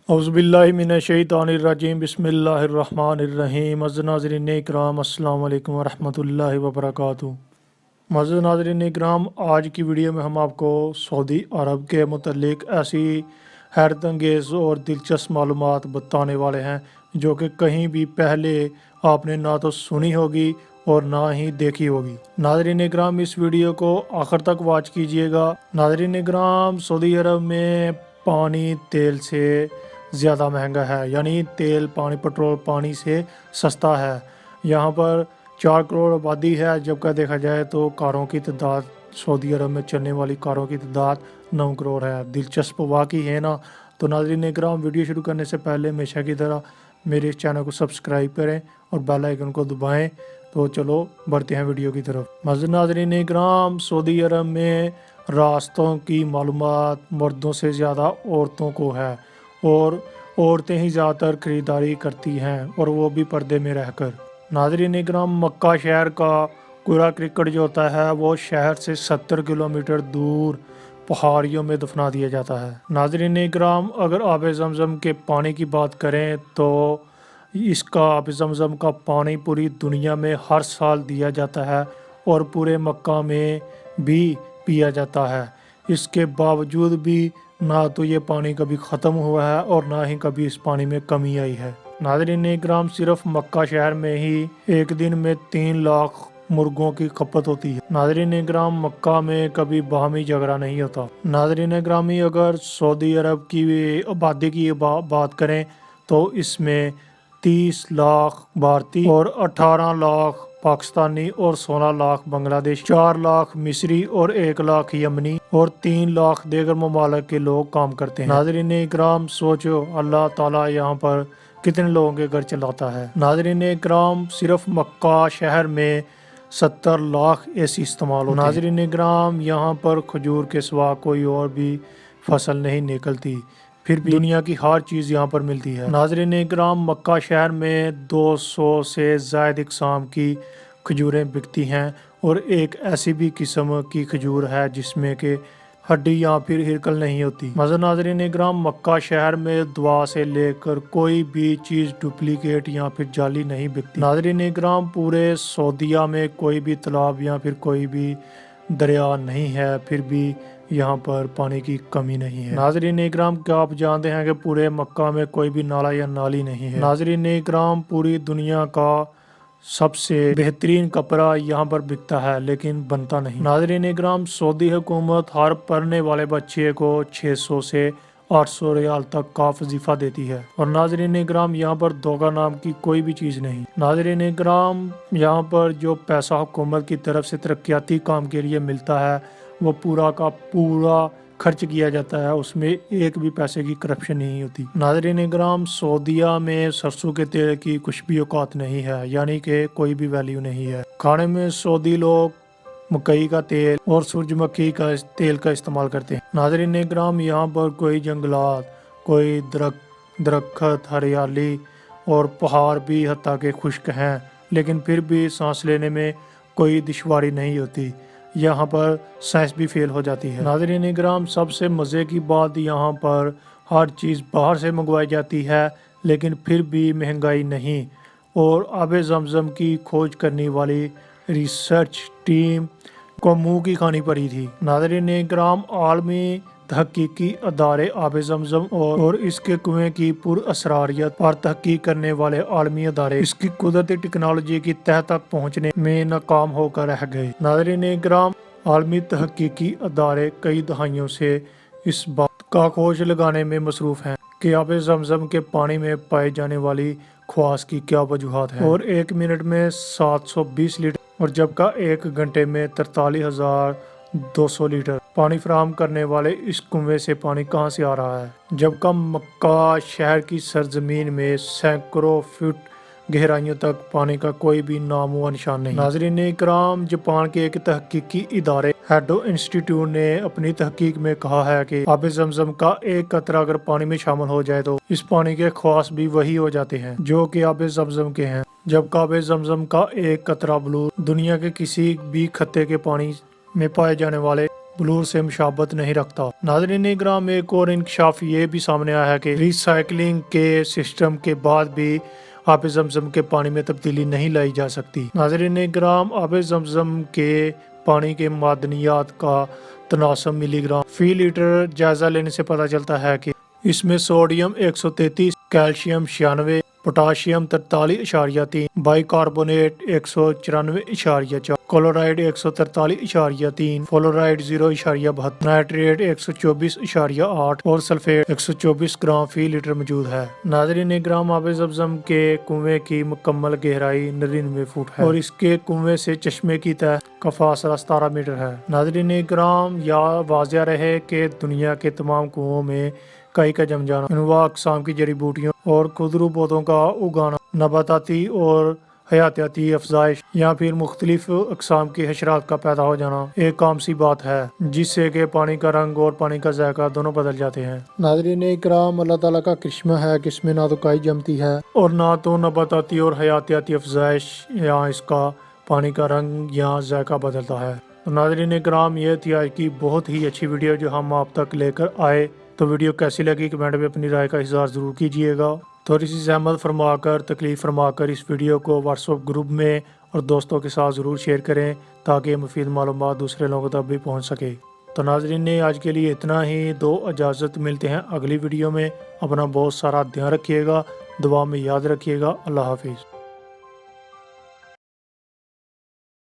औज़ुबिल्लाहिमिनश्शैतानिर्रजीम बिस्मिल्लाहिर्रहमानिर्रहीम। नाज़रीन इकराम अस्सलाम वालेकुम वरहमतुल्लाहि वबरकातुहू। नाज़रीन इकराम, आज की वीडियो में हम आपको सऊदी अरब के मुतल्लिक ऐसी हैरत अंगेज़ और दिलचस्प मालूमात बताने वाले हैं जो कि कहीं भी पहले आपने ना तो सुनी होगी और ना ही देखी होगी। नाज़रीन इकराम, इस वीडियो को आखिर तक वॉच कीजिएगा। नाज़रीन इकराम, सऊदी अरब में पानी तेल से ज़्यादा महंगा है, यानी तेल पानी पेट्रोल पानी से सस्ता है। यहाँ पर 4 करोड़ आबादी है, जबकि देखा जाए तो कारों की तादाद सऊदी अरब में चलने वाली कारों की तादाद 9 करोड़ है। दिलचस्प वाकई है ना। तो नाज़रीन इकराम, वीडियो शुरू करने से पहले हमेशा की तरह मेरे इस चैनल को सब्सक्राइब करें और बेल आइकन को दबाएं। तो चलो बढ़ते हैं वीडियो की तरफ। नाज़रीन इकराम, सऊदी अरब में रास्तों की मालूमात मर्दों से ज़्यादा औरतों को है और औरतें ही ज़्यादातर ख़रीदारी करती हैं, और वो भी पर्दे में रहकर। नाज़रीन इकराम, मक्का शहर का कूड़ा क्रिकेट जो होता है वो शहर से 70 किलोमीटर दूर पहाड़ियों में दफना दिया जाता है। नाज़रीन इकराम, अगर आब ज़मज़म के पानी की बात करें तो इसका आब ज़मज़म का पानी पूरी दुनिया में हर साल दिया जाता है और पूरे मक्का में भी पिया जाता है। इसके बावजूद भी ना तो ये पानी कभी ख़त्म हुआ है और ना ही कभी इस पानी में कमी आई है। नाज़रीन इकराम, सिर्फ मक्का शहर में ही एक दिन में 3 लाख मुर्गों की खपत होती है। नाज़रीन इकराम, मक्का में कभी बाहमी झगड़ा नहीं होता। नाज़रीन इकरामी, अगर सऊदी अरब की आबादी की बात करें तो इसमें 30 लाख भारतीय और 18 लाख पाकिस्तानी और 16 लाख बांग्लादेश, 4 लाख मिस्री और 1 लाख यमनी और 3 लाख दीगर ममालिक के लोग काम करते हैं। नाज़रीन इकराम, सोचो अल्लाह ताला यहाँ पर कितने लोगों के घर चलाता है। नाज़रीन इकराम, सिर्फ मक्का शहर में 70 लाख एसी इस्तेमाल होते हैं। नाज़रीन इकराम, यहाँ पर खजूर के सिवा कोई और भी फसल नहीं निकलती, फिर भी दुनिया की हर चीज़ यहाँ पर मिलती है। नाज़रीन इकराम, मक्का शहर में 200 से ज़ायद इक़साम की खजूरें बिकती हैं और एक ऐसी भी किस्म की खजूर है जिसमें कि हड्डी या फिर हिरकल नहीं होती। नाज़रीन इकराम, मक्का शहर में दवा से लेकर कोई भी चीज़ डुप्लीकेट या फिर जाली नहीं बिकती। नाज़रीन इकराम, पूरे सऊदीया में कोई भी तालाब या फिर कोई भी दरिया नहीं है, फिर भी यहाँ पर पानी की कमी नहीं है। नाज़रीन इकराम, क्या आप जानते हैं कि पूरे मक्का में कोई भी नाला या नाली नहीं है। नाज़रीन इकराम, पूरी दुनिया का सबसे बेहतरीन कपड़ा यहाँ पर बिकता है लेकिन बनता नहीं। नाज़रीन इकराम, सऊदी हुकूमत हर पढ़ने वाले बच्चे को 600 से 800 रियाल तक का वजीफा देती है। और नाज़रीन इकराम, यहाँ पर धोखा नाम की कोई भी चीज़ नहीं। नाज़रीन इकराम, यहाँ पर जो पैसा हुकूमत की तरफ से तरक्याती काम के लिए मिलता है वो पूरा का पूरा खर्च किया जाता है, उसमें एक भी पैसे की करप्शन नहीं होती। नाज़रीन इकराम, सऊदीया में सरसों के तेल की कुछ भी औकात नहीं है, यानी कि कोई भी वैल्यू नहीं है। खाने में सऊदी लोग मकई का तेल और सूरजमुखी का तेल का इस्तेमाल करते हैं। नाज़रीन इकराम, यहाँ पर कोई जंगलात, कोई दरख्त, हरियाली और पहाड़ भी हत्ता के खुश्क हैं, लेकिन फिर भी सांस लेने में कोई दुश्वारी नहीं होती। यहाँ पर सांस भी फेल हो जाती है। नाज़रीन इकराम, सबसे मज़े की बात, यहाँ पर हर चीज़ बाहर से मंगवाई जाती है लेकिन फिर भी महंगाई नहीं। और आब ज़मज़म की खोज करने वाली रिसर्च टीम को मुंह की खानी पड़ी थी। नाज़रीन इकराम, आलमी तहकीकी अदारे आब ज़मज़म और इसके कुएं की पुरअसरारियत पर तहकीक करने वाले आलमी अदारे इसकी कुदरती टेक्नोलॉजी की तह तक पहुँचने में नाकाम होकर रह गए। नाज़रीन इकराम, आलमी तहकीकी अदारे कई दहाइयों से इस बात का खोज लगाने में मसरूफ़ हैं कि आब ज़मज़म के पानी में पाई जाने वाली ख्वास की क्या वजूहात है। और 1 मिनट में 720 लीटर और जबकि 1 घंटे में 43,200 लीटर पानी फराहम करने वाले इस कुएं से पानी कहाँ से आ रहा है, जबकि मक्का शहर की सरजमीन में सैकड़ों फुट गहराइयों तक पानी का कोई भी नामो व निशान नहीं। नाज़रीन इकराम, जापान के एक तहकीकी इदारे हैडो इंस्टीट्यूट ने अपनी तहकीक में कहा है कि आब ज़मज़म का एक कतरा अगर पानी में शामिल हो जाए तो इस पानी के ख्वास भी वही हो जाते हैं जो कि आब ज़मज़म के हैं। जबकि आब ज़मज़म का एक कतरा बलूर दुनिया के किसी भी खत्ते के पानी में पाए जाने वाले بلور سے مشابہت نہیں رکھتا۔ ناظرین اکرام ایک اور انکشاف یہ بھی سامنے آیا ہے کہ ریسائکلنگ کے سسٹم کے بعد بھی آب زمزم کے پانی میں تبدیلی نہیں لائی جا سکتی۔ ناظرین اکرام آب زمزم کے پانی کے معدنیات کا تناسب ملی گرام فی لیٹر جائزہ لینے سے پتہ چلتا ہے کہ اس میں sodium 133، calcium 96، potassium 43.3، by carbonate 194.4، chloride 143.3، fluoride 0.72، nitrate 124.8 اور سلفیٹ 124 گرام فی لیٹر موجود ہے۔ ناظرین اکرام آب زمزم کے کنویں کی مکمل گہرائی 99 فٹ ہے اور اس کے کنویں سے چشمے کی تہ کا فاصلہ 17 میٹر ہے۔ ناظرین اکرام واضح رہے کہ دنیا کے تمام کنووں میں کئی کا جم جانا، انواع اقسام کی جڑی بوٹیوں اور خضرو پودوں کا اگانا، نباتاتی اور حیاتیاتی افزائش یا پھر مختلف اقسام کی حشرات کا پیدا ہو جانا ایک عام سی بات ہے، جس سے کہ پانی کا رنگ اور پانی کا ذائقہ دونوں بدل جاتے ہیں۔ ناظرین اکرام اللہ تعالیٰ کا کرشمہ ہے کہ اس میں نہ تو کائی جمتی ہے اور نہ تو نباتاتی اور حیاتیاتی افزائش یا اس کا پانی کا رنگ یا ذائقہ بدلتا ہے۔ تو ناظرین اکرام یہ تھی آج کی بہت ہی اچھی ویڈیو جو ہم آپ تک لے کر آئے۔ تو ویڈیو کیسی لگی کمنٹ میں اپنی رائے کا اظہار ضرور کیجیے گا۔ تھوڑی سی زحمت فرما کر تکلیف فرما کر اس ویڈیو کو واٹس ایپ گروپ میں اور دوستوں کے ساتھ ضرور شیئر کریں تاکہ مفید معلومات دوسرے لوگوں تک بھی پہنچ سکے۔ تو ناظرین نے آج کے لیے اتنا ہی، دو اجازت، ملتے ہیں اگلی ویڈیو میں۔ اپنا بہت سارا دھیان رکھیے گا، دعا میں یاد رکھیے گا۔ اللہ حافظ۔